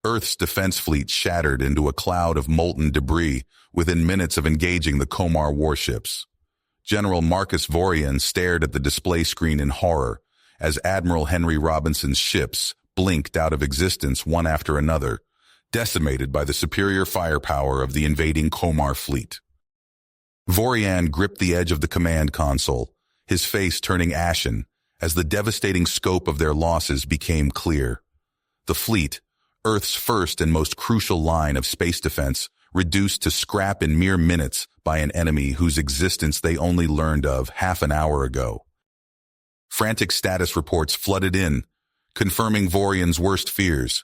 Earth's defense fleet shattered into a cloud of molten debris within minutes of engaging the Komar warships. General Marcus Vorian stared at the display screen in horror as Admiral Henry Robinson's ships blinked out of existence one after another, decimated by the superior firepower of the invading Komar fleet. Vorian gripped the edge of the command console, his face turning ashen as the devastating scope of their losses became clear. The fleet, Earth's first and most crucial line of space defense, reduced to scrap in mere minutes by an enemy whose existence they only learned of half an hour ago. Frantic status reports flooded in, confirming Vorian's worst fears.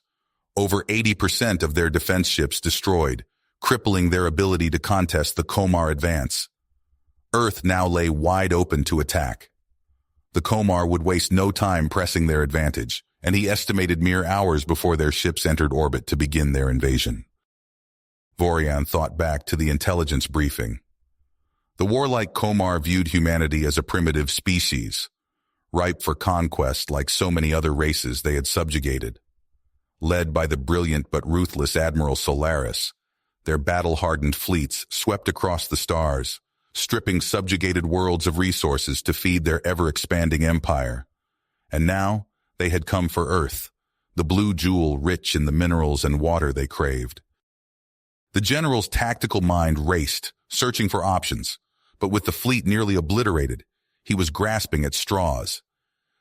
Over 80% of their defense ships destroyed, crippling their ability to contest the Komar advance. Earth now lay wide open to attack. The Komar would waste no time pressing their advantage, and he estimated mere hours before their ships entered orbit to begin their invasion. Vorian thought back to the intelligence briefing. The warlike Komar viewed humanity as a primitive species, ripe for conquest like so many other races they had subjugated. Led by the brilliant but ruthless Admiral Solaris, their battle-hardened fleets swept across the stars, stripping subjugated worlds of resources to feed their ever-expanding empire. And now, they had come for Earth, the blue jewel rich in the minerals and water they craved. The general's tactical mind raced, searching for options, but with the fleet nearly obliterated, he was grasping at straws.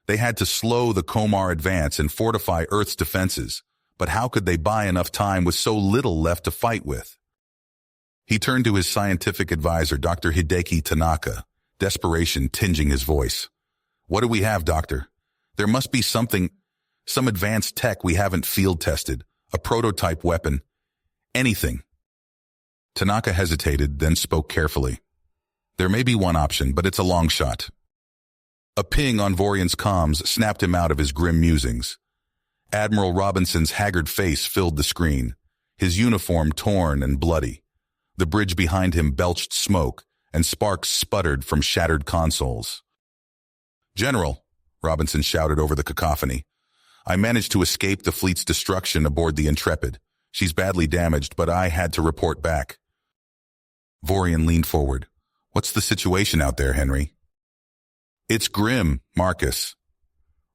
They had to slow the Komar advance and fortify Earth's defenses, but how could they buy enough time with so little left to fight with? He turned to his scientific advisor, Dr. Hideki Tanaka, desperation tinging his voice. "What do we have, Doctor? There must be some advanced tech we haven't field-tested, a prototype weapon, anything." Tanaka hesitated, then spoke carefully. "There may be one option, but it's a long shot." A ping on Vorian's comms snapped him out of his grim musings. Admiral Robinson's haggard face filled the screen, his uniform torn and bloody. The bridge behind him belched smoke, and sparks sputtered from shattered consoles. "General," Robinson shouted over the cacophony, "I managed to escape the fleet's destruction aboard the Intrepid. She's badly damaged, but I had to report back." Vorian leaned forward. "What's the situation out there, Henry?" "It's grim, Marcus."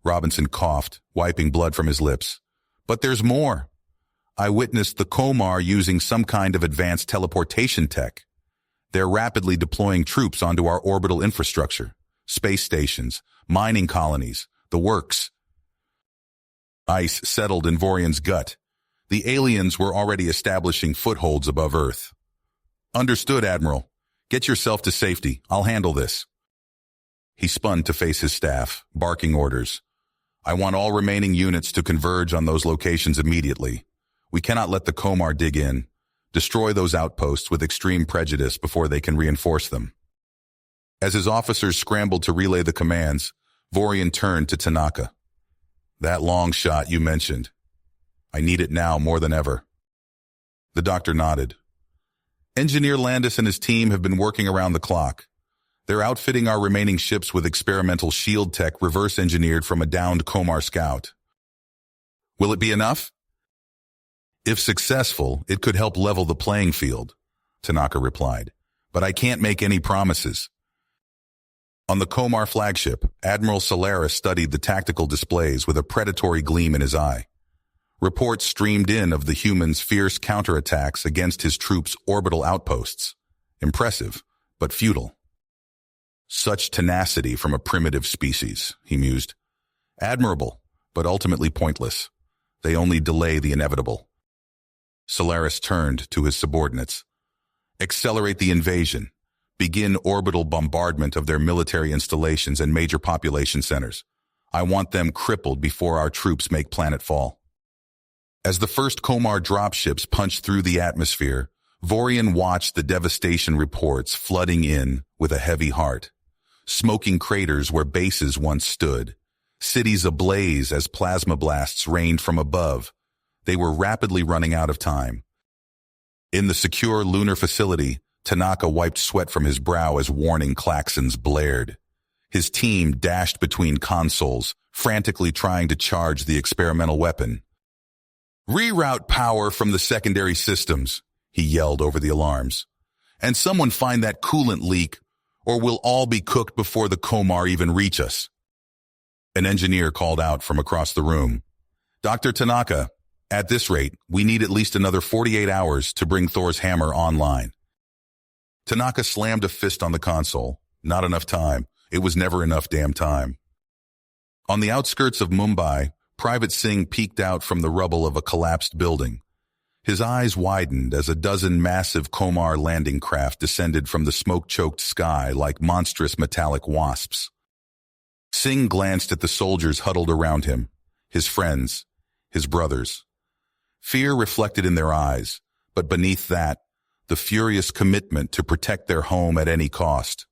Robinson coughed, wiping blood from his lips. "But there's more. I witnessed the Komar using some kind of advanced teleportation tech. They're rapidly deploying troops onto our orbital infrastructure, space stations, mining colonies, the works." Ice settled in Vorian's gut. The aliens were already establishing footholds above Earth. "Understood, Admiral. Get yourself to safety. I'll handle this." He spun to face his staff, barking orders. "I want all remaining units to converge on those locations immediately. We cannot let the Komar dig in. Destroy those outposts with extreme prejudice before they can reinforce them." As his officers scrambled to relay the commands, Vorian turned to Tanaka. "That long shot you mentioned. I need it now more than ever." The doctor nodded. "Engineer Landis and his team have been working around the clock. They're outfitting our remaining ships with experimental shield tech reverse-engineered from a downed Komar scout." "Will it be enough?" "If successful, it could help level the playing field," Tanaka replied. "But I can't make any promises." On the Komar flagship, Admiral Solaris studied the tactical displays with a predatory gleam in his eye. Reports streamed in of the humans' fierce counterattacks against his troops' orbital outposts. Impressive, but futile. Such tenacity from a primitive species, he mused. Admirable, but ultimately pointless. They only delay the inevitable. Solaris turned to his subordinates. "Accelerate the invasion. Begin orbital bombardment of their military installations and major population centers. I want them crippled before our troops make planetfall." As the first Komar dropships punched through the atmosphere, Vorian watched the devastation reports flooding in with a heavy heart. Smoking craters where bases once stood. Cities ablaze as plasma blasts rained from above. They were rapidly running out of time. In the secure lunar facility, Tanaka wiped sweat from his brow as warning klaxons blared. His team dashed between consoles, frantically trying to charge the experimental weapon. Reroute power from the secondary systems, he yelled over the alarms. And someone find that coolant leak, or we'll all be cooked before the Komar even reach us. An engineer called out from across the room. Dr. Tanaka, at this rate, we need at least another 48 hours to bring Thor's hammer online. Tanaka slammed a fist on the console. Not enough time. It was never enough damn time. On the outskirts of Mumbai, Private Singh peeked out from the rubble of a collapsed building. His eyes widened as a dozen massive Komar landing craft descended from the smoke-choked sky like monstrous metallic wasps. Singh glanced at the soldiers huddled around him, his friends, his brothers. Fear reflected in their eyes, but beneath that, the furious commitment to protect their home at any cost.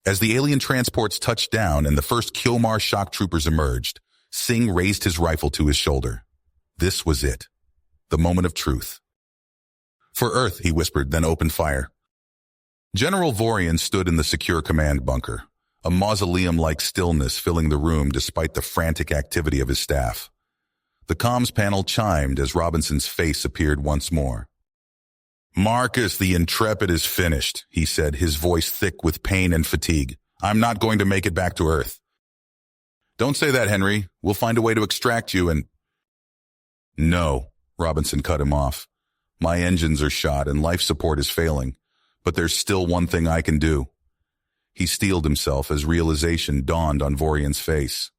As the alien transports touched down and the first Kyomar shock troopers emerged, Singh raised his rifle to his shoulder. This was it. The moment of truth. For Earth, he whispered, then opened fire. General Vorian stood in the secure command bunker, a mausoleum-like stillness filling the room despite the frantic activity of his staff. The comms panel chimed as Robinson's face appeared once more. Marcus, the Intrepid is finished, he said, his voice thick with pain and fatigue. I'm not going to make it back to Earth. Don't say that, Henry. We'll find a way to extract you and... No, Robinson cut him off. My engines are shot and life support is failing, but there's still one thing I can do. He steeled himself as realization dawned on Vorian's face.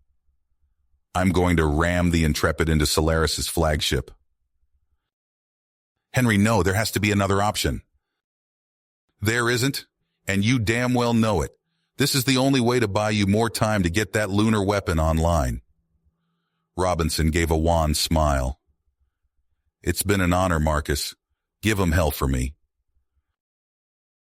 I'm going to ram the Intrepid into Solaris's flagship. Henry, no, there has to be another option. There isn't, and you damn well know it. This is the only way to buy you more time to get that lunar weapon online. Robinson gave a wan smile. It's been an honor, Marcus. Give 'em hell for me.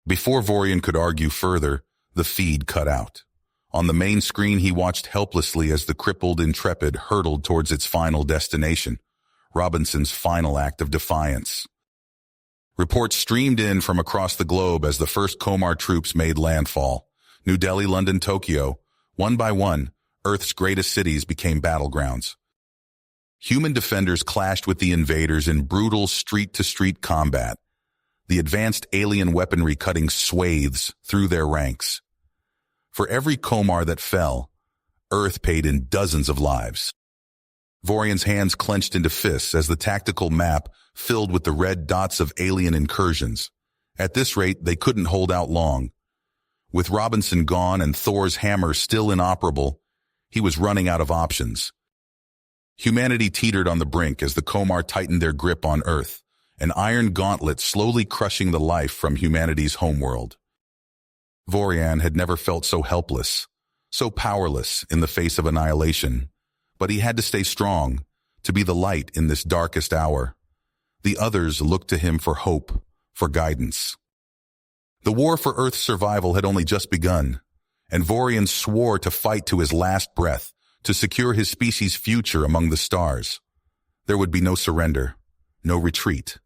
Before Vorian could argue further, the feed cut out. On the main screen, he watched helplessly as the crippled Intrepid hurtled towards its final destination, Robinson's final act of defiance. Reports streamed in from across the globe as the first Komar troops made landfall. New Delhi, London, Tokyo, one by one, Earth's greatest cities became battlegrounds. Human defenders clashed with the invaders in brutal street-to-street combat, the advanced alien weaponry cutting swathes through their ranks. For every Komar that fell, Earth paid in dozens of lives. Vorian's hands clenched into fists as the tactical map filled with the red dots of alien incursions. At this rate, they couldn't hold out long. With Robinson gone and Thor's hammer still inoperable, he was running out of options. Humanity teetered on the brink as the Komar tightened their grip on Earth, an iron gauntlet slowly crushing the life from humanity's homeworld. Vorian had never felt so helpless, so powerless in the face of annihilation, but he had to stay strong, to be the light in this darkest hour. The others looked to him for hope, for guidance. The war for Earth's survival had only just begun, and Vorian swore to fight to his last breath, to secure his species' future among the stars. There would be no surrender, no retreat.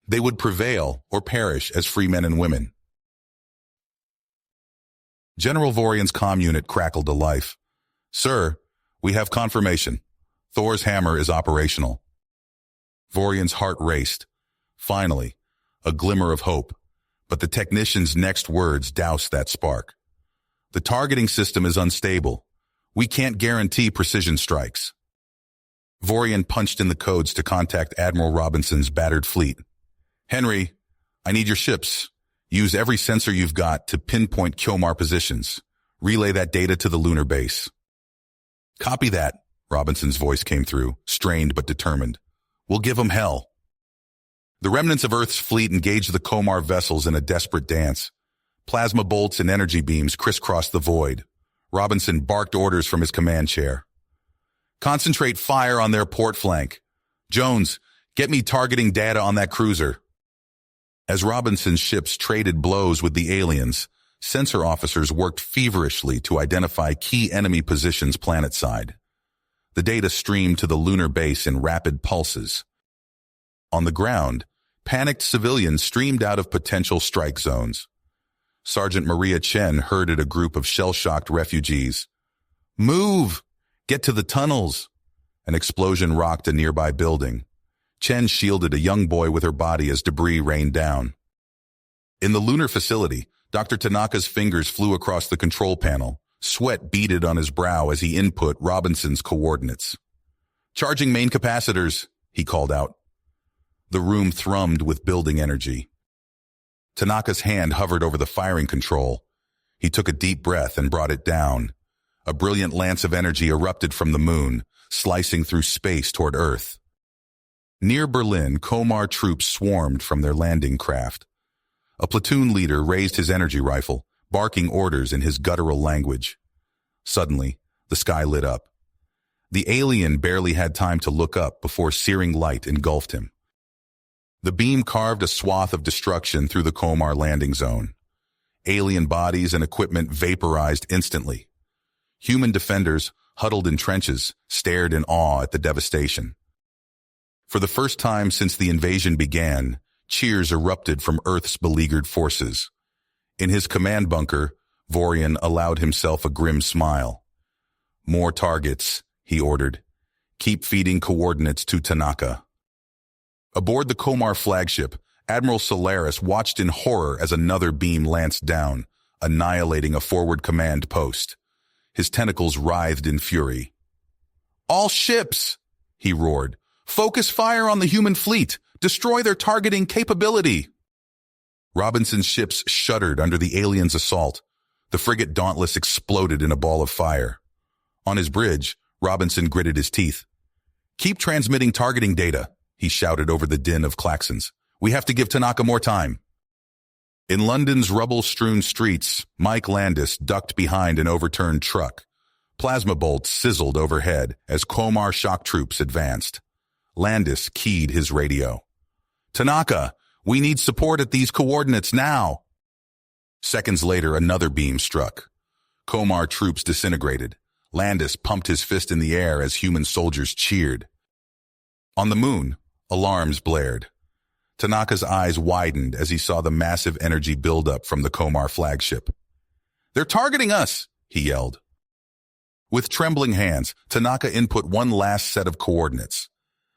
They would prevail or perish as free men and women. General Vorian's comm unit crackled to life. Sir, we have confirmation. Thor's hammer is operational. Vorian's heart raced. Finally, a glimmer of hope. But the technician's next words doused that spark. The targeting system is unstable. We can't guarantee precision strikes. Vorian punched in the codes to contact Admiral Robinson's battered fleet. Henry, I need your ships. Use every sensor you've got to pinpoint Kyomar positions. Relay that data to the lunar base. Copy that, Robinson's voice came through, strained but determined. We'll give 'em hell. The remnants of Earth's fleet engaged the Komar vessels in a desperate dance. Plasma bolts and energy beams crisscrossed the void. Robinson barked orders from his command chair. Concentrate fire on their port flank. Jones, get me targeting data on that cruiser. As Robinson's ships traded blows with the aliens, sensor officers worked feverishly to identify key enemy positions planetside. The data streamed to the lunar base in rapid pulses. On the ground, panicked civilians streamed out of potential strike zones. Sergeant Maria Chen herded a group of shell-shocked refugees. Move! Get to the tunnels! An explosion rocked a nearby building. Chen shielded a young boy with her body as debris rained down. In the lunar facility, Dr. Tanaka's fingers flew across the control panel. Sweat beaded on his brow as he input Robinson's coordinates. "Charging main capacitors," he called out. The room thrummed with building energy. Tanaka's hand hovered over the firing control. He took a deep breath and brought it down. A brilliant lance of energy erupted from the moon, slicing through space toward Earth. Near Berlin, Komar troops swarmed from their landing craft. A platoon leader raised his energy rifle, barking orders in his guttural language. Suddenly, the sky lit up. The alien barely had time to look up before searing light engulfed him. The beam carved a swath of destruction through the Komar landing zone. Alien bodies and equipment vaporized instantly. Human defenders, huddled in trenches, stared in awe at the devastation. For the first time since the invasion began, cheers erupted from Earth's beleaguered forces. In his command bunker, Vorian allowed himself a grim smile. "More targets," he ordered. "Keep feeding coordinates to Tanaka." Aboard the Komar flagship, Admiral Solaris watched in horror as another beam lanced down, annihilating a forward command post. His tentacles writhed in fury. "All ships!" he roared. "Focus fire on the human fleet! Destroy their targeting capability!" Robinson's ships shuddered under the aliens' assault. The frigate Dauntless exploded in a ball of fire. On his bridge, Robinson gritted his teeth. "Keep transmitting targeting data," he shouted over the din of klaxons. "We have to give Tanaka more time." In London's rubble-strewn streets, Mike Landis ducked behind an overturned truck. Plasma bolts sizzled overhead as Komar shock troops advanced. Landis keyed his radio. "Tanaka, we need support at these coordinates now." Seconds later, another beam struck. Komar troops disintegrated. Landis pumped his fist in the air as human soldiers cheered. On the moon, alarms blared. Tanaka's eyes widened as he saw the massive energy buildup from the Komar flagship. "They're targeting us!" he yelled. With trembling hands, Tanaka input one last set of coordinates.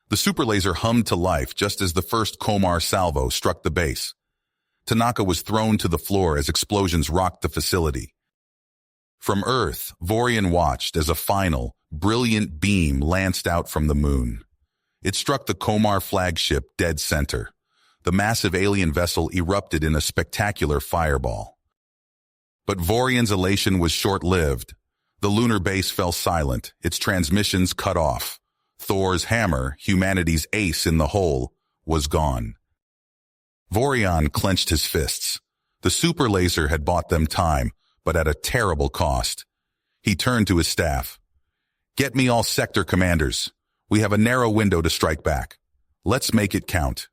The superlaser hummed to life just as the first Komar salvo struck the base. Tanaka was thrown to the floor as explosions rocked the facility. From Earth, Vorian watched as a final, brilliant beam lanced out from the moon. It struck the Komar flagship dead center. The massive alien vessel erupted in a spectacular fireball. But Vorian's elation was short-lived. The lunar base fell silent, its transmissions cut off. Thor's hammer, humanity's ace in the hole, was gone. Vorian clenched his fists. The super laser had bought them time, but at a terrible cost. He turned to his staff. "Get me all sector commanders. We have a narrow window to strike back. Let's make it count."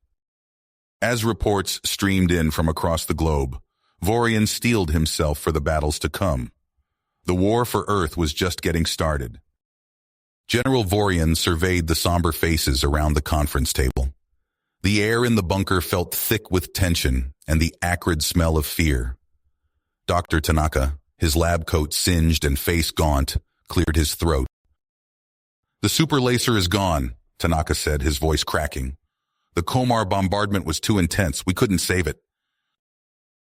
As reports streamed in from across the globe, Vorian steeled himself for the battles to come. The war for Earth was just getting started. General Vorian surveyed the somber faces around the conference table. The air in the bunker felt thick with tension and the acrid smell of fear. Dr. Tanaka, his lab coat singed and face gaunt, cleared his throat. "The super laser is gone," Tanaka said, his voice cracking. "The Komar bombardment was too intense. We couldn't save it."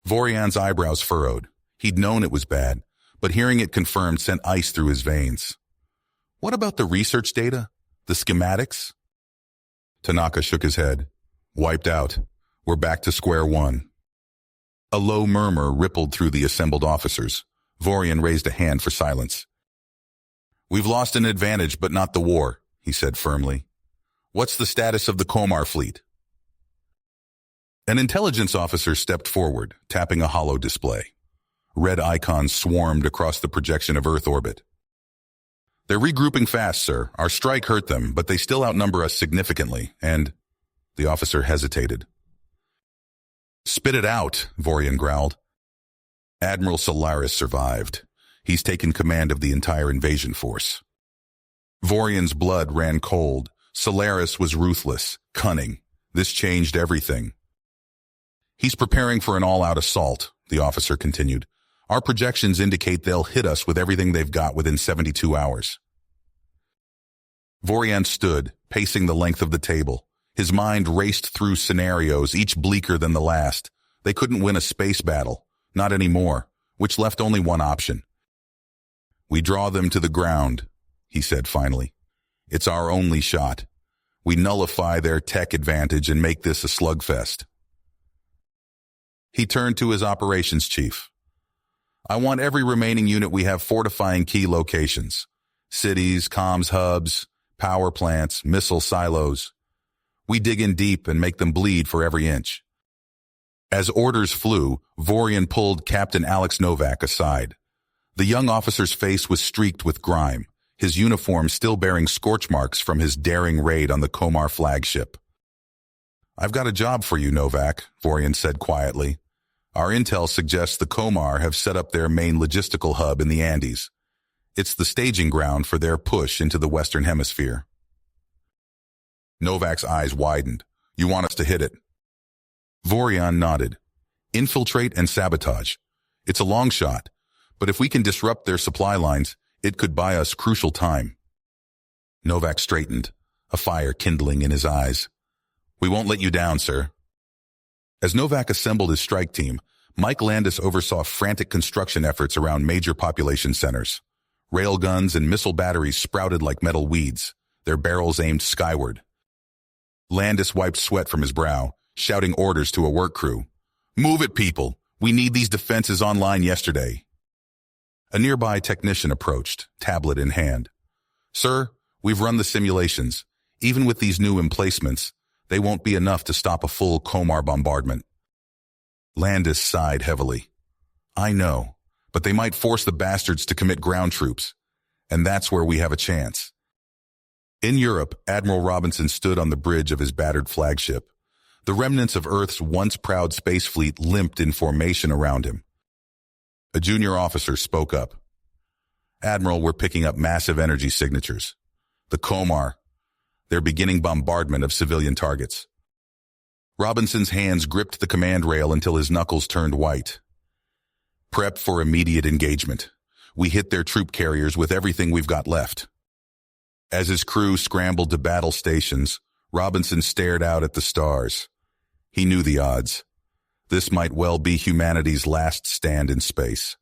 Vorian's eyebrows furrowed. He'd known it was bad, but hearing it confirmed sent ice through his veins. "What about the research data? The schematics?" Tanaka shook his head. "Wiped out. We're back to square one." A low murmur rippled through the assembled officers. Vorian raised a hand for silence. "We've lost an advantage, but not the war," he said firmly. "What's the status of the Komar fleet?" An intelligence officer stepped forward, tapping a holo display. Red icons swarmed across the projection of Earth orbit. "They're regrouping fast, sir. Our strike hurt them, but they still outnumber us significantly, and—" The officer hesitated. "Spit it out," Vorian growled. "Admiral Solaris survived. He's taken command of the entire invasion force." Vorian's blood ran cold. Solaris was ruthless, cunning. This changed everything. "He's preparing for an all-out assault," the officer continued. "Our projections indicate they'll hit us with everything they've got within 72 hours. Vorian stood, pacing the length of the table. His mind raced through scenarios, each bleaker than the last. They couldn't win a space battle, not anymore, which left only one option. "We draw them to the ground," he said finally. "It's our only shot. We nullify their tech advantage and make this a slugfest." He turned to his operations chief. "I want every remaining unit we have fortifying key locations. Cities, comms hubs, power plants, missile silos. We dig in deep and make them bleed for every inch." As orders flew, Vorian pulled Captain Alex Novak aside. The young officer's face was streaked with grime, his uniform still bearing scorch marks from his daring raid on the Komar flagship. "I've got a job for you, Novak," Vorian said quietly. "Our intel suggests the Komar have set up their main logistical hub in the Andes. It's the staging ground for their push into the Western Hemisphere." Novak's eyes widened. "You want us to hit it?" Vorian nodded. "Infiltrate and sabotage. It's a long shot, but if we can disrupt their supply lines, it could buy us crucial time." Novak straightened, a fire kindling in his eyes. "We won't let you down, sir." As Novak assembled his strike team, Mike Landis oversaw frantic construction efforts around major population centers. Railguns and missile batteries sprouted like metal weeds, their barrels aimed skyward. Landis wiped sweat from his brow, shouting orders to a work crew. "Move it, people! We need these defenses online yesterday." A nearby technician approached, tablet in hand. "Sir, we've run the simulations. Even with these new emplacements, they won't be enough to stop a full Komar bombardment." Landis sighed heavily. "I know, but they might force the bastards to commit ground troops, and that's where we have a chance." In Europe, Admiral Robinson stood on the bridge of his battered flagship. The remnants of Earth's once proud space fleet limped in formation around him. A junior officer spoke up. "Admiral, we're picking up massive energy signatures. The Komar, they're beginning bombardment of civilian targets." Robinson's hands gripped the command rail until his knuckles turned white. "Prep for immediate engagement. We hit their troop carriers with everything we've got left." As his crew scrambled to battle stations, Robinson stared out at the stars. He knew the odds. This might well be humanity's last stand in space.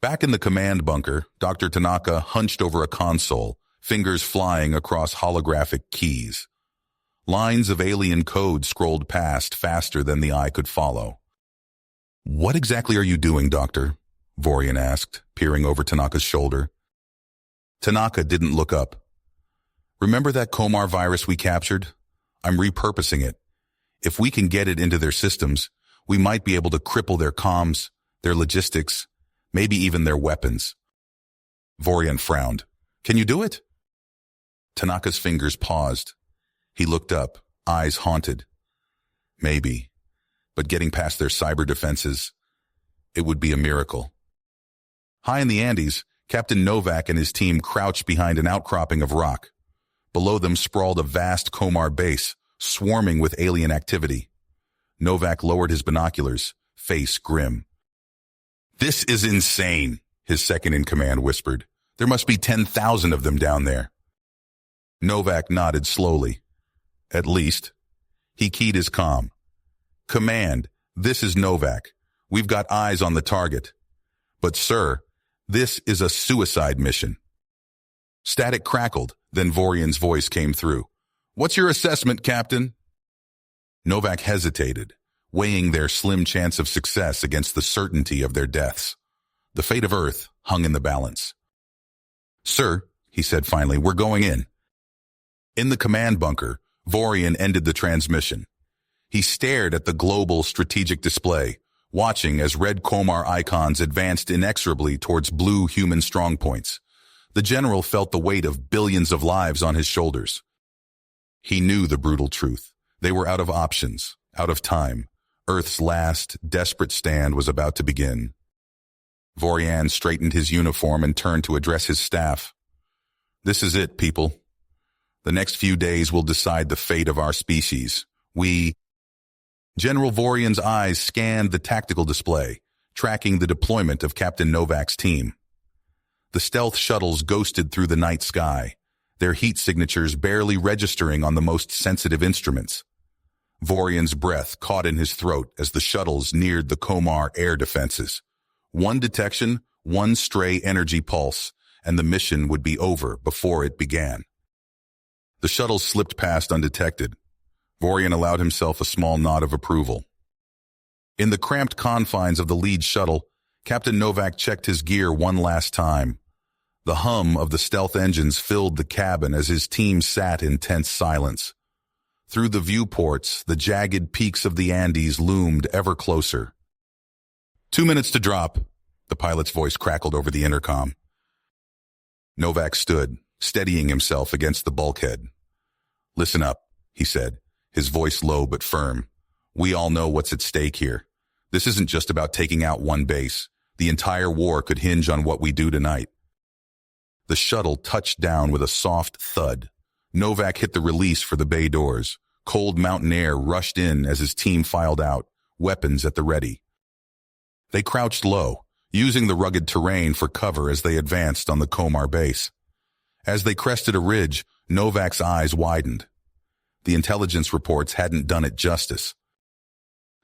Back in the command bunker, Dr. Tanaka hunched over a console, fingers flying across holographic keys. Lines of alien code scrolled past faster than the eye could follow. "What exactly are you doing, Doctor?" Vorian asked, peering over Tanaka's shoulder. Tanaka didn't look up. "Remember that Komar virus we captured? I'm repurposing it. If we can get it into their systems, we might be able to cripple their comms, their logistics, maybe even their weapons." Vorian frowned. "Can you do it?" Tanaka's fingers paused. He looked up, eyes haunted. "Maybe, but getting past their cyber defenses, it would be a miracle." High in the Andes, Captain Novak and his team crouched behind an outcropping of rock. Below them sprawled a vast Komar base, swarming with alien activity. Novak lowered his binoculars, face grim. "This is insane," his second-in-command whispered. "There must be 10,000 of them down there." Novak nodded slowly. "At least." He keyed his comm. "Command, this is Novak. We've got eyes on the target. But, sir, this is a suicide mission." Static crackled, then Vorian's voice came through. "What's your assessment, Captain?" Novak hesitated, weighing their slim chance of success against the certainty of their deaths. The fate of Earth hung in the balance. "Sir," he said finally, "we're going in." In the command bunker, Vorian ended the transmission. He stared at the global strategic display, watching as red Komar icons advanced inexorably towards blue human strongpoints. The general felt the weight of billions of lives on his shoulders. He knew the brutal truth. They were out of options, out of time. Earth's last, desperate stand was about to begin. Vorian straightened his uniform and turned to address his staff. "This is it, people. The next few days will decide the fate of our species. General Vorian's eyes scanned the tactical display, tracking the deployment of Captain Novak's team. The stealth shuttles ghosted through the night sky, their heat signatures barely registering on the most sensitive instruments. Vorian's breath caught in his throat as the shuttles neared the Komar air defenses. One detection, one stray energy pulse, and the mission would be over before it began. The shuttles slipped past undetected. Vorian allowed himself a small nod of approval. In the cramped confines of the lead shuttle, Captain Novak checked his gear one last time. The hum of the stealth engines filled the cabin as his team sat in tense silence. Through the viewports, the jagged peaks of the Andes loomed ever closer. 2 minutes to drop, the pilot's voice crackled over the intercom. Novak stood, steadying himself against the bulkhead. "Listen up," he said, his voice low but firm. "We all know what's at stake here. This isn't just about taking out one base. The entire war could hinge on what we do tonight." The shuttle touched down with a soft thud. Novak hit the release for the bay doors. Cold mountain air rushed in as his team filed out, weapons at the ready. They crouched low, using the rugged terrain for cover as they advanced on the Komar base. As they crested a ridge, Novak's eyes widened. The intelligence reports hadn't done it justice.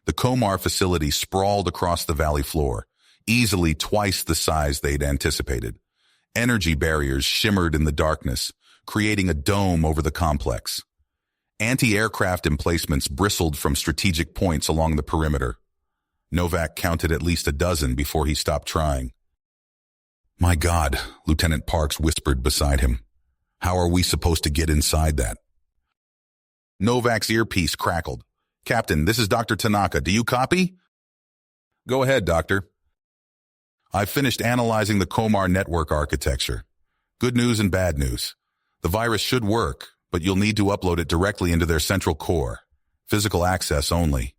The Komar facility sprawled across the valley floor, easily twice the size they'd anticipated. Energy barriers shimmered in the darkness, creating a dome over the complex. Anti-aircraft emplacements bristled from strategic points along the perimeter. Novak counted at least a dozen before he stopped trying. "My God," Lieutenant Parks whispered beside him. "How are we supposed to get inside that?" Novak's earpiece crackled. "Captain, this is Dr. Tanaka. Do you copy?" "Go ahead, Doctor." "I've finished analyzing the Komar network architecture. Good news and bad news. The virus should work, but you'll need to upload it directly into their central core. Physical access only."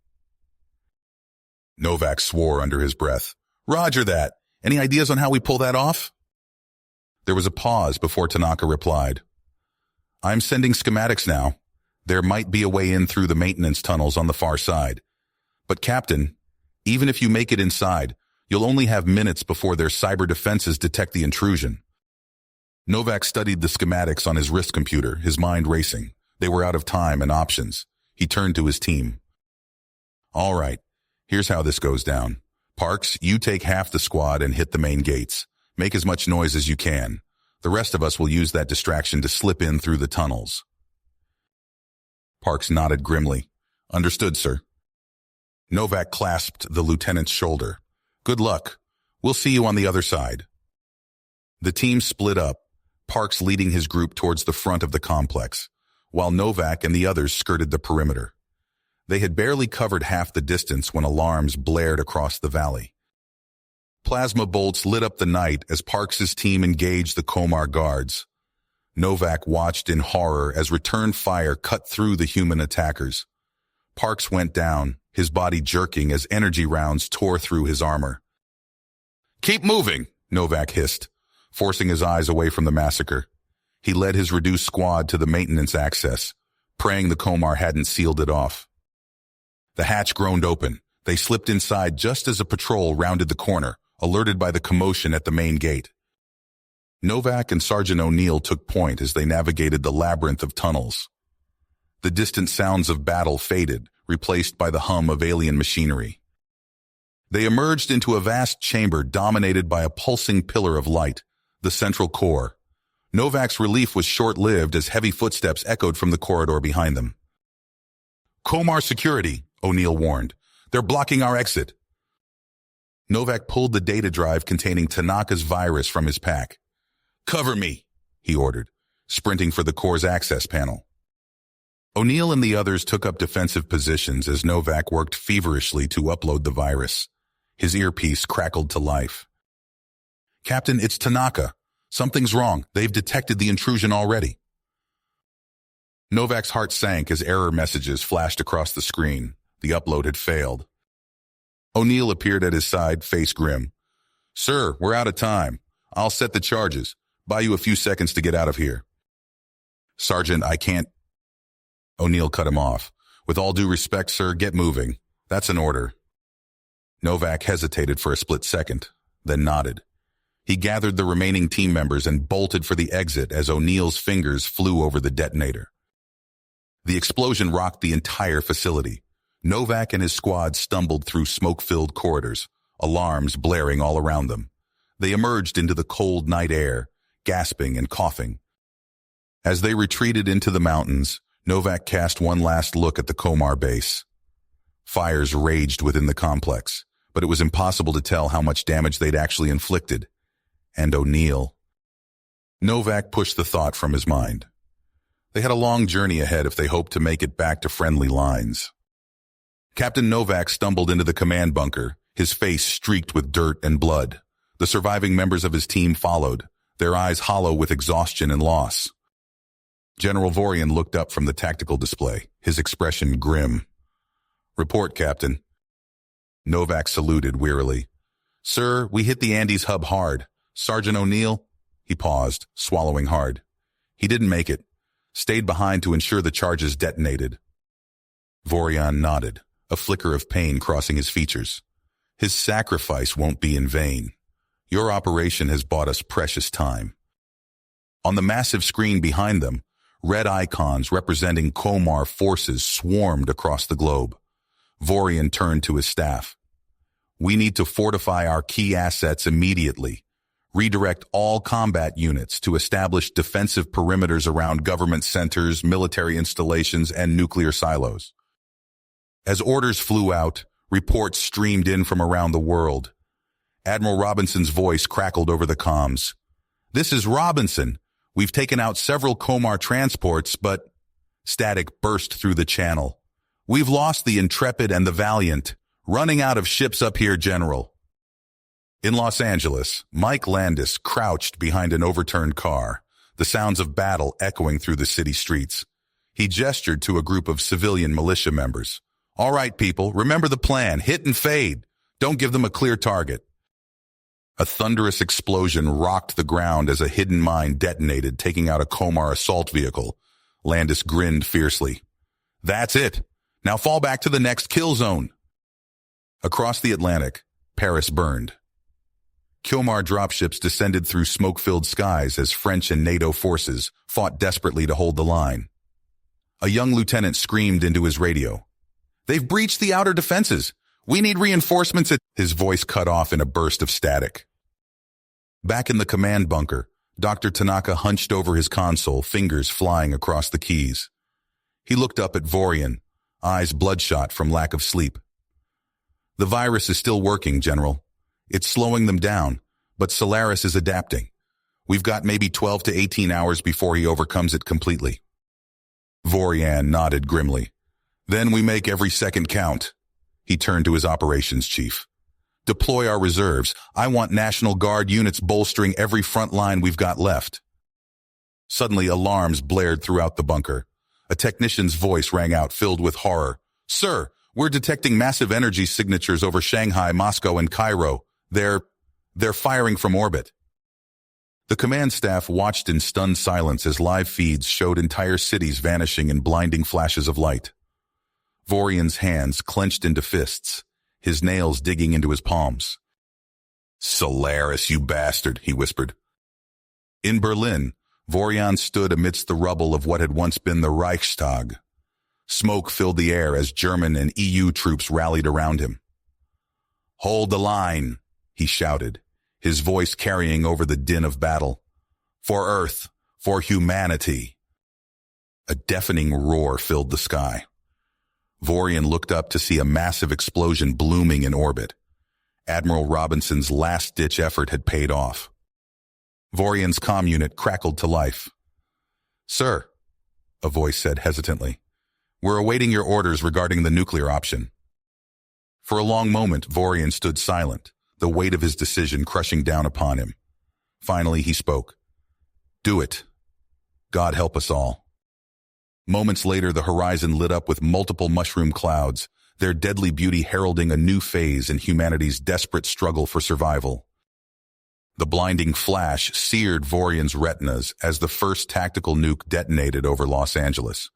Novak swore under his breath. "Roger that. Any ideas on how we pull that off?" There was a pause before Tanaka replied. "I'm sending schematics now. There might be a way in through the maintenance tunnels on the far side. But Captain, even if you make it inside, you'll only have minutes before their cyber defenses detect the intrusion." Novak studied the schematics on his wrist computer, his mind racing. They were out of time and options. He turned to his team. "All right, here's how this goes down. Parks, you take half the squad and hit the main gates. Make as much noise as you can. The rest of us will use that distraction to slip in through the tunnels." Parks nodded grimly. "Understood, sir." Novak clasped the lieutenant's shoulder. "Good luck. We'll see you on the other side." The team split up, Parks leading his group towards the front of the complex, while Novak and the others skirted the perimeter. They had barely covered half the distance when alarms blared across the valley. Plasma bolts lit up the night as Parks's team engaged the Komar guards. Novak watched in horror as return fire cut through the human attackers. Parks went down, his body jerking as energy rounds tore through his armor. "Keep moving," Novak hissed, forcing his eyes away from the massacre. He led his reduced squad to the maintenance access, praying the Komar hadn't sealed it off. The hatch groaned open. They slipped inside just as a patrol rounded the corner, alerted by the commotion at the main gate. Novak and Sergeant O'Neill took point as they navigated the labyrinth of tunnels. The distant sounds of battle faded, replaced by the hum of alien machinery. They emerged into a vast chamber dominated by a pulsing pillar of light, the central core. Novak's relief was short-lived as heavy footsteps echoed from the corridor behind them. "Komar security," O'Neill warned. "They're blocking our exit." Novak pulled the data drive containing Tanaka's virus from his pack. "Cover me," he ordered, sprinting for the core's access panel. O'Neill and the others took up defensive positions as Novak worked feverishly to upload the virus. His earpiece crackled to life. "Captain, it's Tanaka. Something's wrong. They've detected the intrusion already." Novak's heart sank as error messages flashed across the screen. The upload had failed. O'Neill appeared at his side, face grim. "Sir, we're out of time. I'll set the charges. Buy you a few seconds to get out of here." "Sergeant, I can't—" O'Neill cut him off. "With all due respect, sir, get moving. That's an order." Novak hesitated for a split second, then nodded. He gathered the remaining team members and bolted for the exit as O'Neill's fingers flew over the detonator. The explosion rocked the entire facility. Novak and his squad stumbled through smoke-filled corridors, alarms blaring all around them. They emerged into the cold night air, gasping and coughing. As they retreated into the mountains, Novak cast one last look at the Komar base. Fires raged within the complex, but it was impossible to tell how much damage they'd actually inflicted. And O'Neill. Novak pushed the thought from his mind. They had a long journey ahead if they hoped to make it back to friendly lines. Captain Novak stumbled into the command bunker, his face streaked with dirt and blood. The surviving members of his team followed, their eyes hollow with exhaustion and loss. General Vorian looked up from the tactical display, his expression grim. "Report, Captain." Novak saluted wearily. "Sir, we hit the Andes hub hard. Sergeant O'Neill." He paused, swallowing hard. "He didn't make it. Stayed behind to ensure the charges detonated." Vorian nodded, a flicker of pain crossing his features. "His sacrifice won't be in vain. Your operation has bought us precious time." On the massive screen behind them, red icons representing Komar forces swarmed across the globe. Vorian turned to his staff. "We need to fortify our key assets immediately. Redirect all combat units to establish defensive perimeters around government centers, military installations, and nuclear silos." As orders flew out, reports streamed in from around the world. Admiral Robinson's voice crackled over the comms. "This is Robinson. We've taken out several Komar transports, but..." Static burst through the channel. "We've lost the Intrepid and the Valiant. Running out of ships up here, General." In Los Angeles, Mike Landis crouched behind an overturned car, the sounds of battle echoing through the city streets. He gestured to a group of civilian militia members. "All right, people, remember the plan. Hit and fade. Don't give them a clear target." A thunderous explosion rocked the ground as a hidden mine detonated, taking out a Komar assault vehicle. Landis grinned fiercely. "That's it. Now fall back to the next kill zone." Across the Atlantic, Paris burned. Komar dropships descended through smoke-filled skies as French and NATO forces fought desperately to hold the line. A young lieutenant screamed into his radio. "They've breached the outer defenses. We need reinforcements." His voice cut off in a burst of static. Back in the command bunker, Dr. Tanaka hunched over his console, fingers flying across the keys. He looked up at Vorian, eyes bloodshot from lack of sleep. "The virus is still working, General. It's slowing them down, but Solaris is adapting. We've got maybe 12 to 18 hours before he overcomes it completely." Vorian nodded grimly. "Then we make every second count." He turned to his operations chief. "Deploy our reserves. I want National Guard units bolstering every front line we've got left." Suddenly, alarms blared throughout the bunker. A technician's voice rang out, filled with horror. "Sir, we're detecting massive energy signatures over Shanghai, Moscow, and Cairo. They're firing from orbit." The command staff watched in stunned silence as live feeds showed entire cities vanishing in blinding flashes of light. Vorian's hands clenched into fists, his nails digging into his palms. "Solaris, you bastard," he whispered. In Berlin, Vorian stood amidst the rubble of what had once been the Reichstag. Smoke filled the air as German and EU troops rallied around him. "Hold the line," he shouted, his voice carrying over the din of battle. "For Earth, for humanity." A deafening roar filled the sky. Vorian looked up to see a massive explosion blooming in orbit. Admiral Robinson's last-ditch effort had paid off. Vorian's comm unit crackled to life. "Sir," a voice said hesitantly, "we're awaiting your orders regarding the nuclear option." For a long moment, Vorian stood silent, the weight of his decision crushing down upon him. Finally, he spoke. "Do it. God help us all." Moments later, the horizon lit up with multiple mushroom clouds, their deadly beauty heralding a new phase in humanity's desperate struggle for survival. The blinding flash seared Vorian's retinas as the first tactical nuke detonated over Los Angeles.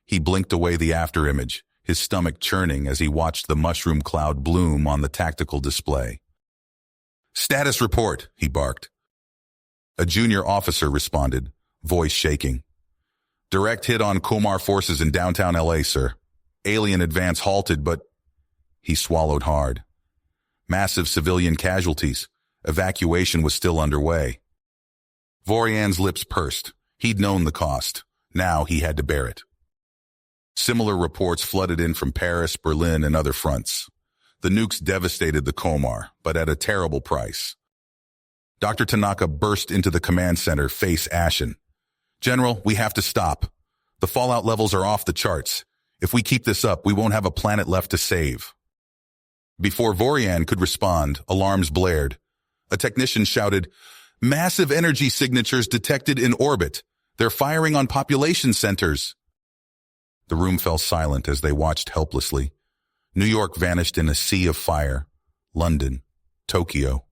He blinked away the afterimage, his stomach churning as he watched the mushroom cloud bloom on the tactical display. Status report, he barked. A junior officer responded, voice shaking. Direct hit on Komar forces in downtown LA, sir. Alien advance halted, but... He swallowed hard. Massive civilian casualties. Evacuation was still underway. Vorian's lips pursed. He'd known the cost. Now he had to bear it. Similar reports flooded in from Paris, Berlin, and other fronts. The nukes devastated the Komar, but at a terrible price. Dr. Tanaka burst into the command center, face ashen. General, we have to stop. The fallout levels are off the charts. If we keep this up, we won't have a planet left to save. Before Vorian could respond, alarms blared. A technician shouted, Massive energy signatures detected in orbit. They're firing on population centers. The room fell silent as they watched helplessly. New York vanished in a sea of fire. London, Tokyo.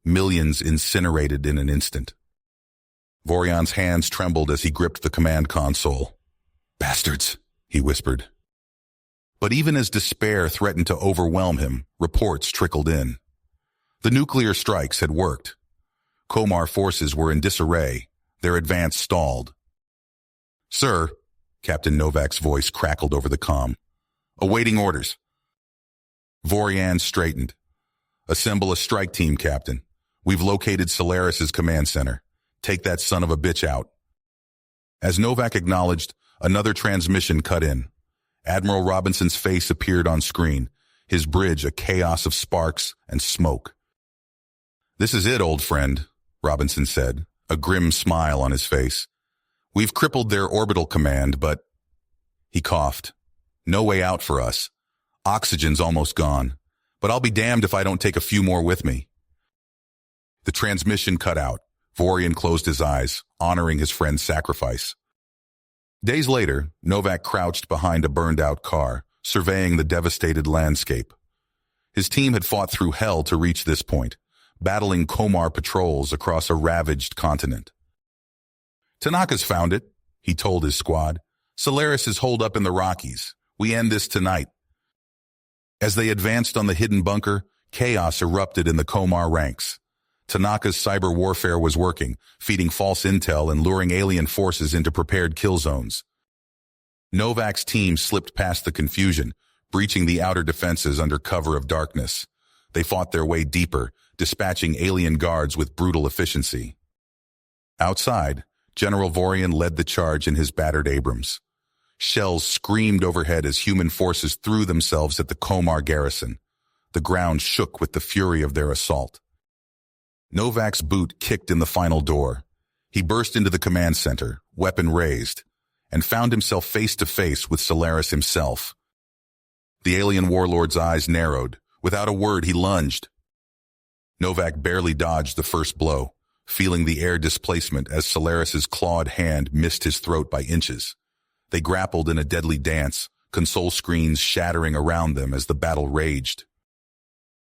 Millions incinerated in an instant. Vorian's hands trembled as he gripped the command console. Bastards, he whispered. But even as despair threatened to overwhelm him, reports trickled in. The nuclear strikes had worked. Komar forces were in disarray. Their advance stalled. Sir, Captain Novak's voice crackled over the comm. Awaiting orders. Vorian straightened. Assemble a strike team, Captain. We've located Solaris's command center. Take that son of a bitch out. As Novak acknowledged, another transmission cut in. Admiral Robinson's face appeared on screen, his bridge a chaos of sparks and smoke. This is it, old friend, Robinson said, a grim smile on his face. We've crippled their orbital command, but... He coughed. No way out for us. Oxygen's almost gone, but I'll be damned if I don't take a few more with me. The transmission cut out. Vorian closed his eyes, honoring his friend's sacrifice. Days later, Novak crouched behind a burned-out car, surveying the devastated landscape. His team had fought through hell to reach this point, battling Komar patrols across a ravaged continent. Tanaka's found it, he told his squad. Solaris is holed up in the Rockies. We end this tonight. As they advanced on the hidden bunker, chaos erupted in the Komar ranks. Tanaka's cyber warfare was working, feeding false intel and luring alien forces into prepared kill zones. Novak's team slipped past the confusion, breaching the outer defenses under cover of darkness. They fought their way deeper, dispatching alien guards with brutal efficiency. Outside, General Vorian led the charge in his battered Abrams. Shells screamed overhead as human forces threw themselves at the Komar garrison. The ground shook with the fury of their assault. Novak's boot kicked in the final door. He burst into the command center, weapon raised, and found himself face to face with Solaris himself. The alien warlord's eyes narrowed. Without a word, he lunged. Novak barely dodged the first blow, feeling the air displacement as Solaris's clawed hand missed his throat by inches. They grappled in a deadly dance, console screens shattering around them as the battle raged.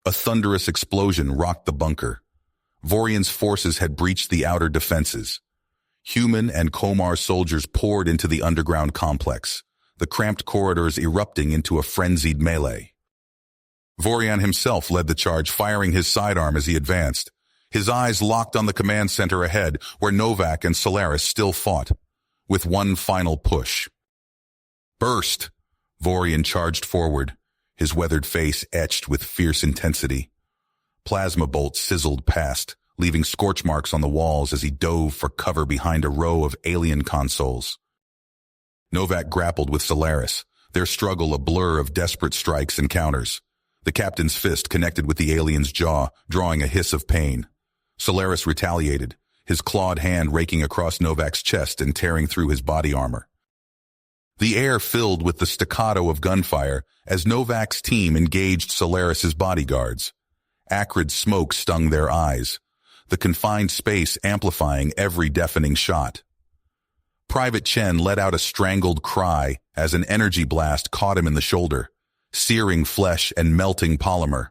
A thunderous explosion rocked the bunker. Vorian's forces had breached the outer defenses. Human and Komar soldiers poured into the underground complex, the cramped corridors erupting into a frenzied melee. Vorian himself led the charge, firing his sidearm as he advanced. His eyes locked on the command center ahead, where Novak and Solaris still fought, with one final push. Burst! Vorian charged forward, his weathered face etched with fierce intensity. Plasma bolts sizzled past, leaving scorch marks on the walls as he dove for cover behind a row of alien consoles. Novak grappled with Solaris, their struggle a blur of desperate strikes and counters. The captain's fist connected with the alien's jaw, drawing a hiss of pain. Solaris retaliated, his clawed hand raking across Novak's chest and tearing through his body armor. The air filled with the staccato of gunfire as Novak's team engaged Solaris's bodyguards. Acrid smoke stung their eyes, the confined space amplifying every deafening shot. Private Chen let out a strangled cry as an energy blast caught him in the shoulder, searing flesh and melting polymer.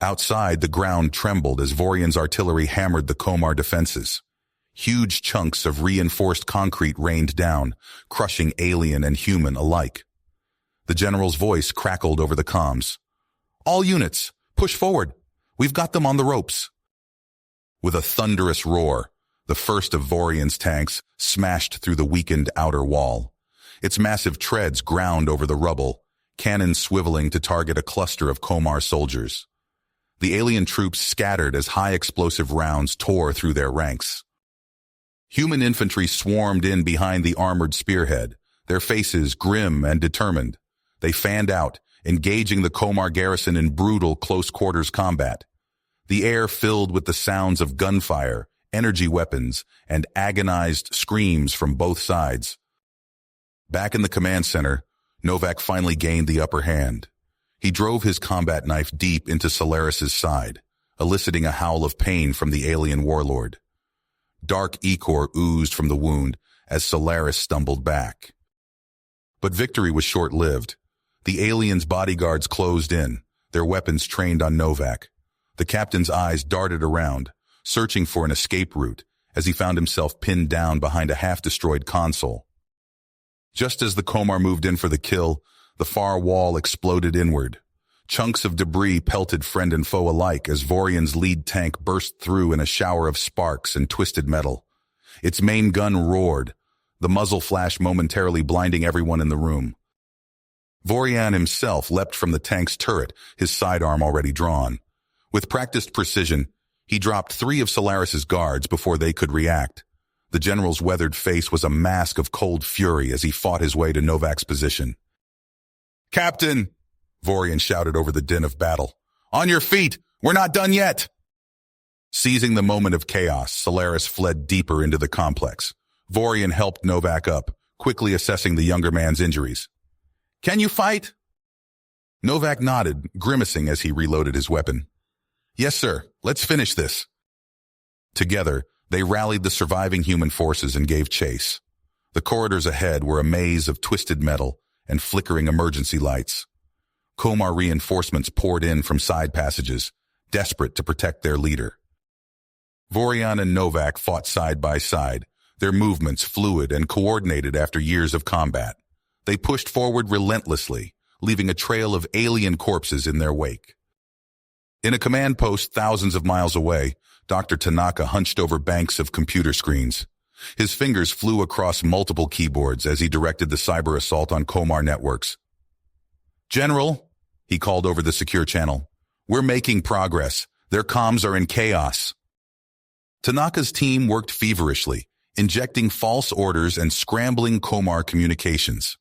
Outside, the ground trembled as Vorian's artillery hammered the Komar defenses. Huge chunks of reinforced concrete rained down, crushing alien and human alike. The general's voice crackled over the comms. All units, push forward. We've got them on the ropes. With a thunderous roar, the first of Vorian's tanks smashed through the weakened outer wall. Its massive treads ground over the rubble, cannons swiveling to target a cluster of Komar soldiers. The alien troops scattered as high explosive rounds tore through their ranks. Human infantry swarmed in behind the armored spearhead, their faces grim and determined. They fanned out, engaging the Komar garrison in brutal close-quarters combat. The air filled with the sounds of gunfire, energy weapons, and agonized screams from both sides. Back in the command center, Novak finally gained the upper hand. He drove his combat knife deep into Solaris's side, eliciting a howl of pain from the alien warlord. Dark ichor oozed from the wound as Solaris stumbled back. But victory was short-lived. The aliens' bodyguards closed in, their weapons trained on Novak. The captain's eyes darted around, searching for an escape route, as he found himself pinned down behind a half-destroyed console. Just as the Komar moved in for the kill, the far wall exploded inward. Chunks of debris pelted friend and foe alike as Vorian's lead tank burst through in a shower of sparks and twisted metal. Its main gun roared, the muzzle flash momentarily blinding everyone in the room. Vorian himself leapt from the tank's turret, his sidearm already drawn. With practiced precision, he dropped 3 of Solaris's guards before they could react. The general's weathered face was a mask of cold fury as he fought his way to Novak's position. "Captain!" Vorian shouted over the din of battle. "On your feet! We're not done yet!" Seizing the moment of chaos, Solaris fled deeper into the complex. Vorian helped Novak up, quickly assessing the younger man's injuries. "Can you fight?" Novak nodded, grimacing as he reloaded his weapon. "Yes, sir. Let's finish this." Together, they rallied the surviving human forces and gave chase. The corridors ahead were a maze of twisted metal and flickering emergency lights. Komar reinforcements poured in from side passages, desperate to protect their leader. Vorian and Novak fought side by side, their movements fluid and coordinated after years of combat. They pushed forward relentlessly, leaving a trail of alien corpses in their wake. In a command post thousands of miles away, Dr. Tanaka hunched over banks of computer screens. His fingers flew across multiple keyboards as he directed the cyber assault on Komar networks. "General," he called over the secure channel, "we're making progress. Their comms are in chaos." Tanaka's team worked feverishly, injecting false orders and scrambling Komar communications.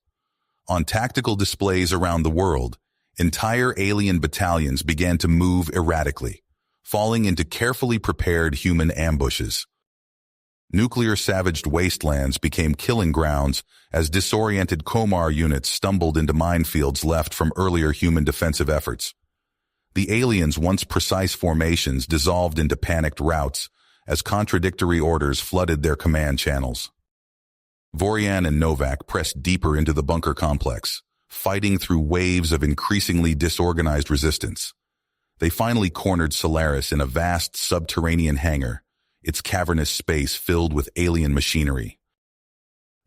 On tactical displays around the world, entire alien battalions began to move erratically, falling into carefully prepared human ambushes. Nuclear-savaged wastelands became killing grounds as disoriented Komar units stumbled into minefields left from earlier human defensive efforts. The aliens' once precise formations dissolved into panicked routes as contradictory orders flooded their command channels. Vorian and Novak pressed deeper into the bunker complex, fighting through waves of increasingly disorganized resistance. They finally cornered Solaris in a vast subterranean hangar, its cavernous space filled with alien machinery.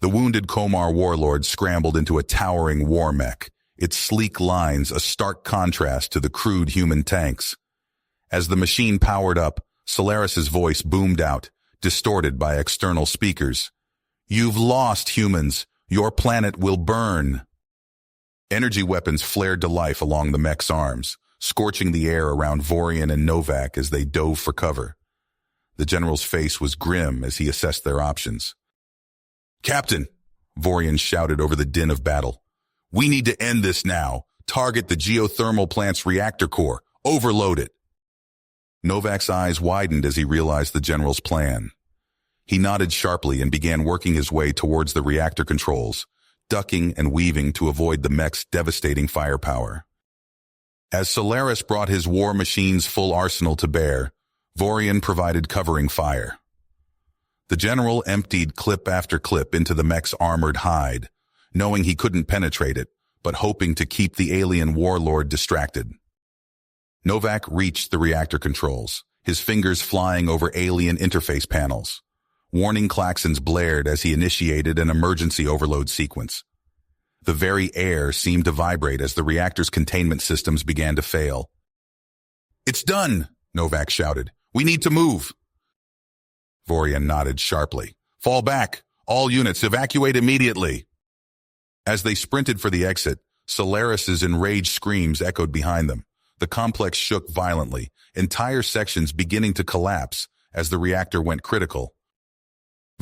The wounded Komar warlord scrambled into a towering war mech, its sleek lines a stark contrast to the crude human tanks. As the machine powered up, Solaris's voice boomed out, distorted by external speakers. "You've lost, humans. Your planet will burn." Energy weapons flared to life along the mech's arms, scorching the air around Vorian and Novak as they dove for cover. The general's face was grim as he assessed their options. "Captain," Vorian shouted over the din of battle, "we need to end this now. Target the geothermal plant's reactor core. Overload it." Novak's eyes widened as he realized the general's plan. He nodded sharply and began working his way towards the reactor controls, ducking and weaving to avoid the mech's devastating firepower. As Solaris brought his war machine's full arsenal to bear, Vorian provided covering fire. The general emptied clip after clip into the mech's armored hide, knowing he couldn't penetrate it, but hoping to keep the alien warlord distracted. Novak reached the reactor controls, his fingers flying over alien interface panels. Warning klaxons blared as he initiated an emergency overload sequence. The very air seemed to vibrate as the reactor's containment systems began to fail. "It's done!" Novak shouted. "We need to move." Vorian nodded sharply. "Fall back. All units evacuate immediately." As they sprinted for the exit, Solaris's enraged screams echoed behind them. The complex shook violently, entire sections beginning to collapse as the reactor went critical.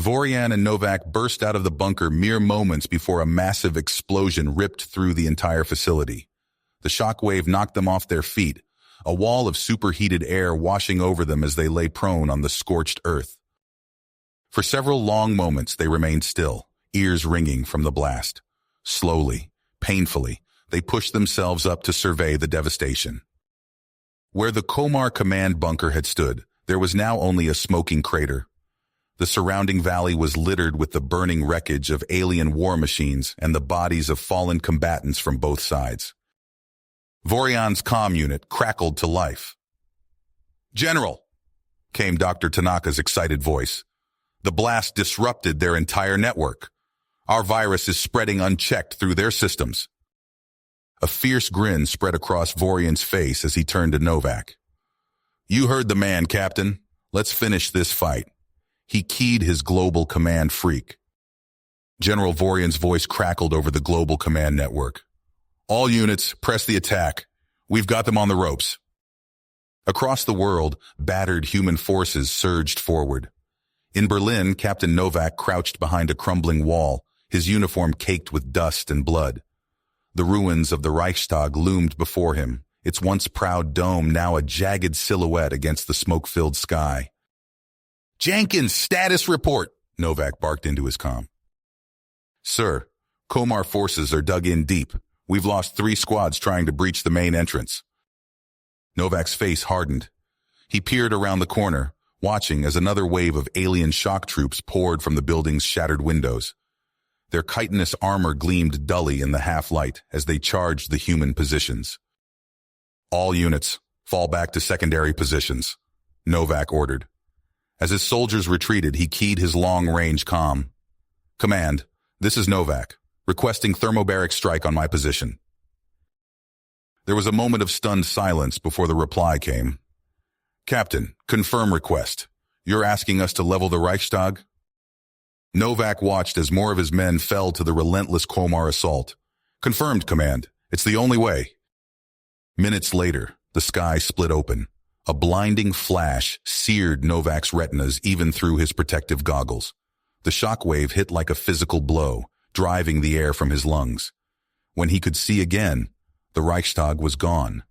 Vorian and Novak burst out of the bunker mere moments before a massive explosion ripped through the entire facility. The shockwave knocked them off their feet, a wall of superheated air washing over them as they lay prone on the scorched earth. For several long moments they remained still, ears ringing from the blast. Slowly, painfully, they pushed themselves up to survey the devastation. Where the Komar command bunker had stood, there was now only a smoking crater. The surrounding valley was littered with the burning wreckage of alien war machines and the bodies of fallen combatants from both sides. Vorian's comm unit crackled to life. "General," came Dr. Tanaka's excited voice. "The blast disrupted their entire network. Our virus is spreading unchecked through their systems." A fierce grin spread across Vorian's face as he turned to Novak. "You heard the man, Captain. Let's finish this fight." He keyed his global command freak. General Vorian's voice crackled over the global command network. "All units, press the attack. We've got them on the ropes." Across the world, battered human forces surged forward. In Berlin, Captain Novak crouched behind a crumbling wall, his uniform caked with dust and blood. The ruins of the Reichstag loomed before him, its once proud dome now a jagged silhouette against the smoke-filled sky. "Jenkins, status report!" Novak barked into his comm. "Sir, Komar forces are dug in deep. We've lost 3 squads trying to breach the main entrance." Novak's face hardened. He peered around the corner, watching as another wave of alien shock troops poured from the building's shattered windows. Their chitinous armor gleamed dully in the half-light as they charged the human positions. "All units, fall back to secondary positions," Novak ordered. As his soldiers retreated, he keyed his long-range comm. "Command, this is Novak, requesting thermobaric strike on my position." There was a moment of stunned silence before the reply came. "Captain, confirm request. You're asking us to level the Reichstag?" Novak watched as more of his men fell to the relentless Komar assault. "Confirmed, Command. It's the only way." Minutes later, the sky split open. A blinding flash seared Novak's retinas even through his protective goggles. The shockwave hit like a physical blow, driving the air from his lungs. When he could see again, the Reichstag was gone.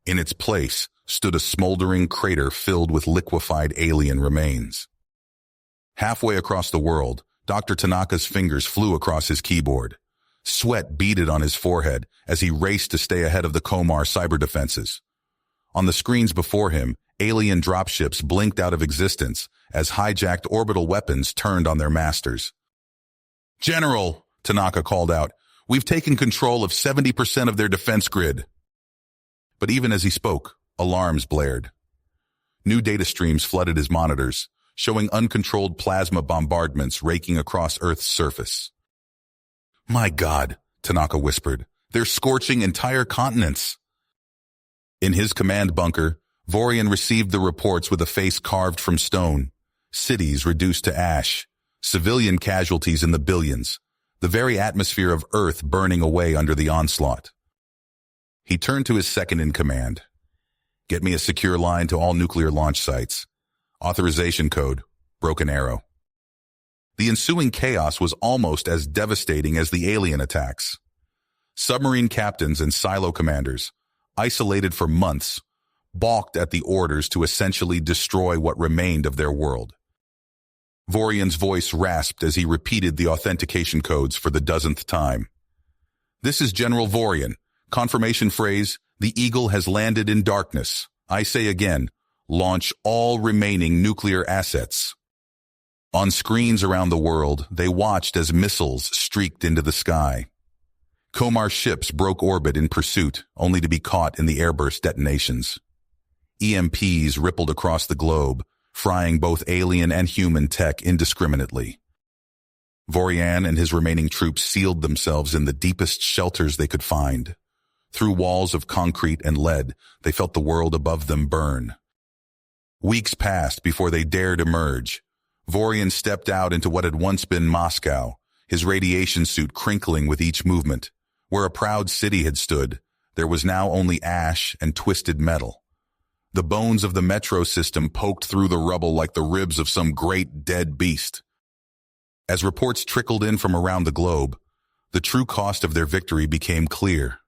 In its place stood a smoldering crater filled with liquefied alien remains. Halfway across the world, Dr. Tanaka's fingers flew across his keyboard. Sweat beaded on his forehead as he raced to stay ahead of the Komar cyber defenses. On the screens before him, alien dropships blinked out of existence as hijacked orbital weapons turned on their masters. "General," Tanaka called out, "we've taken control of 70% of their defense grid." But even as he spoke, alarms blared. New data streams flooded his monitors, showing uncontrolled plasma bombardments raking across Earth's surface. "My God," Tanaka whispered, "they're scorching entire continents." In his command bunker, Vorian received the reports with a face carved from stone. Cities reduced to ash, civilian casualties in the billions, the very atmosphere of Earth burning away under the onslaught. He turned to his second-in-command. "Get me a secure line to all nuclear launch sites. Authorization code, Broken Arrow." The ensuing chaos was almost as devastating as the alien attacks. Submarine captains and silo commanders, isolated for months, balked at the orders to essentially destroy what remained of their world. Vorian's voice rasped as he repeated the authentication codes for the 10th time. "This is General Vorian. Confirmation phrase, the Eagle has landed in darkness. I say again, launch all remaining nuclear assets." On screens around the world, they watched as missiles streaked into the sky. Komar ships broke orbit in pursuit, only to be caught in the airburst detonations. EMPs rippled across the globe, frying both alien and human tech indiscriminately. Vorian and his remaining troops sealed themselves in the deepest shelters they could find. Through walls of concrete and lead, they felt the world above them burn. Weeks passed before they dared emerge. Vorian stepped out into what had once been Moscow, his radiation suit crinkling with each movement. Where a proud city had stood, there was now only ash and twisted metal. The bones of the metro system poked through the rubble like the ribs of some great dead beast. As reports trickled in from around the globe, the true cost of their victory became clear.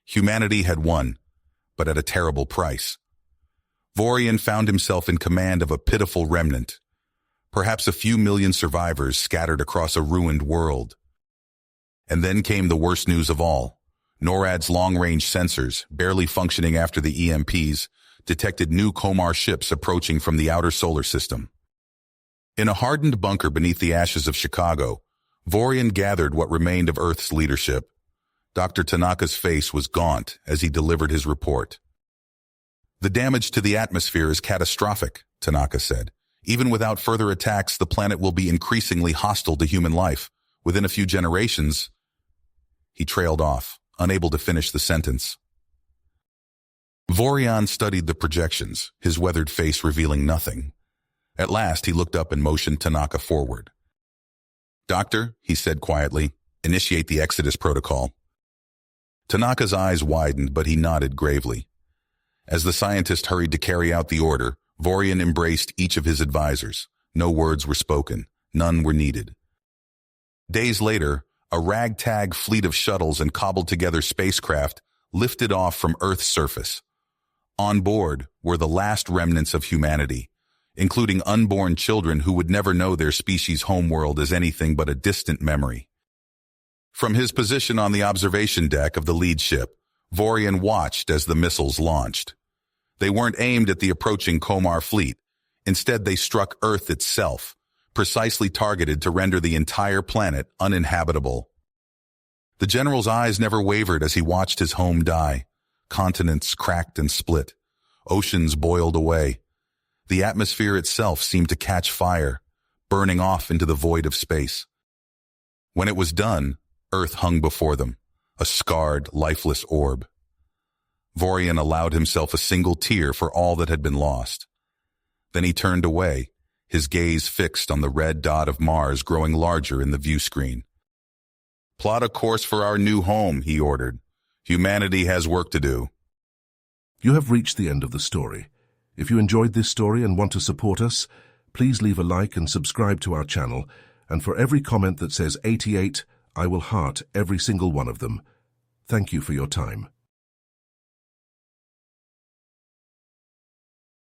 Humanity had won, but at a terrible price. Vorian found himself in command of a pitiful remnant, perhaps a few million survivors scattered across a ruined world. And then came the worst news of all. NORAD's long-range sensors, barely functioning after the EMPs, detected new Komar ships approaching from the outer solar system. In a hardened bunker beneath the ashes of Chicago, Vorian gathered what remained of Earth's leadership. Dr. Tanaka's face was gaunt as he delivered his report. "The damage to the atmosphere is catastrophic," Tanaka said. "Even without further attacks, the planet will be increasingly hostile to human life. Within a few generations—" He trailed off, unable to finish the sentence. Vorian studied the projections, his weathered face revealing nothing. At last, he looked up and motioned Tanaka forward. "Doctor," he said quietly, "initiate the Exodus protocol." Tanaka's eyes widened, but he nodded gravely. As the scientist hurried to carry out the order, Vorian embraced each of his advisors. No words were spoken. None were needed. Days later, a ragtag fleet of shuttles and cobbled-together spacecraft lifted off from Earth's surface. On board were the last remnants of humanity, including unborn children who would never know their species' homeworld as anything but a distant memory. From his position on the observation deck of the lead ship, Vorian watched as the missiles launched. They weren't aimed at the approaching Komar fleet. Instead, they struck Earth itself, precisely targeted to render the entire planet uninhabitable. The general's eyes never wavered as he watched his home die. Continents cracked and split. Oceans boiled away. The atmosphere itself seemed to catch fire, burning off into the void of space. When it was done, Earth hung before them, a scarred, lifeless orb. Vorian allowed himself a single tear for all that had been lost. Then he turned away, his gaze fixed on the red dot of Mars growing larger in the view screen. "Plot a course for our new home," he ordered. "Humanity has work to do." You have reached the end of the story. If you enjoyed this story and want to support us, please leave a like and subscribe to our channel. And for every comment that says 88, I will heart every single one of them. Thank you for your time.